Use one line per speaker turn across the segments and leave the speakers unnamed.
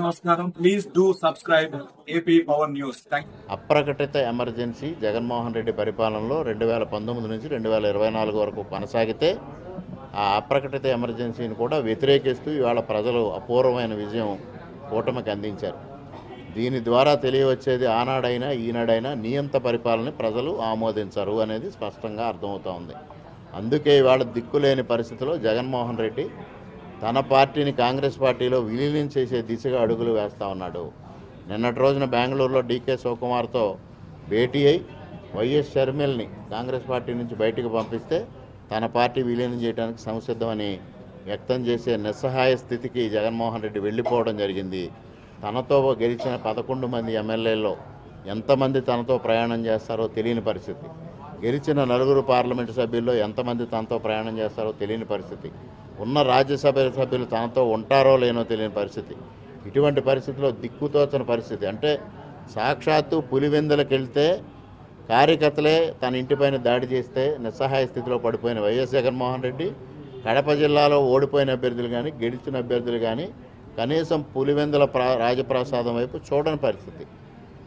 నమస్కారం. Please do subscribe AP power news.
అప్రకటిత emergency Jaganmohan Reddy పరిపాలనలో 2019 నుంచి 2024 వరకు కొనసాగితే ఆ అప్రకటిత ఎమర్జెన్సీని కూడా వ్యతిరేకిస్తూ ఇవాళ ప్రజలు అపూర్వమైన విజయం కూటమికి అందించారు. దీని ద్వారా తెలియవచ్చేది ఆనాడైనా ఈనాడైనా నియంత పరిపాలన ప్రజలు ఆమోదించరు అనేది స్పష్టంగా అర్థమవుతూ ఉంది. అందుకే ఇవాళ దిక్కులేని పరిస్థితిలో జగన్మోహన్ రెడ్డి తన పార్టీని కాంగ్రెస్ పార్టీలో విలీనం చేసే దిశగా అడుగులు వేస్తూ ఉన్నాడు. నిన్నటి రోజున బెంగళూరులో డీకే శివకుమార్తో భేటీ అయి వైఎస్ షర్మిల్ని కాంగ్రెస్ పార్టీ నుంచి బయటకు పంపిస్తే తన పార్టీ విలీనం చేయడానికి సంసిద్ధమని వ్యక్తం చేసే నిస్సహాయ స్థితికి జగన్మోహన్ రెడ్డి వెళ్ళిపోవడం జరిగింది. తనతో గెలిచిన 11 మంది ఎమ్మెల్యేల్లో ఎంతమంది తనతో ప్రయాణం చేస్తారో తెలియని పరిస్థితి. గెలిచిన 4 పార్లమెంటు సభ్యుల్లో ఎంతమంది తనతో ప్రయాణం చేస్తారో తెలియని పరిస్థితి. ఉన్న రాజ్యసభ సభ్యులు తనతో ఉంటారో లేనో తెలియని పరిస్థితి. ఇటువంటి పరిస్థితిలో దిక్కుతోచని పరిస్థితి. అంటే సాక్షాత్తు పులివెందులకు వెళ్తే కార్యకర్తలే తన ఇంటిపైన దాడి చేస్తే నిస్సహాయ స్థితిలో పడిపోయిన వైఎస్ జగన్మోహన్ రెడ్డి కడప జిల్లాలో ఓడిపోయిన అభ్యర్థులు కానీ గెలిచిన అభ్యర్థులు కానీ కనీసం పులివెందుల రాజప్రసాదం వైపు చూడని పరిస్థితి.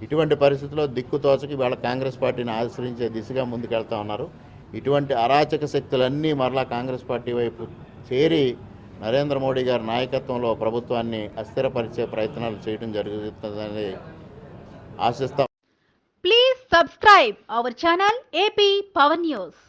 ఇటువంటి పరిస్థితిలో దిక్కుతోచకి వాళ్ళ కాంగ్రెస్ పార్టీని ఆశ్రయించే దిశగా ముందుకెళ్తా ఉన్నారు. ఇటువంటి అరాచక శక్తులన్నీ మరలా కాంగ్రెస్ పార్టీ వైపు చేరి నరేంద్ర మోడీ గారి నాయకత్వంలో ప్రభుత్వాన్ని అస్థిరపరిచే ప్రయత్నాలు చేయడం జరుగుతుందని ఆశిస్తాం.
Please subscribe our channel AP power news.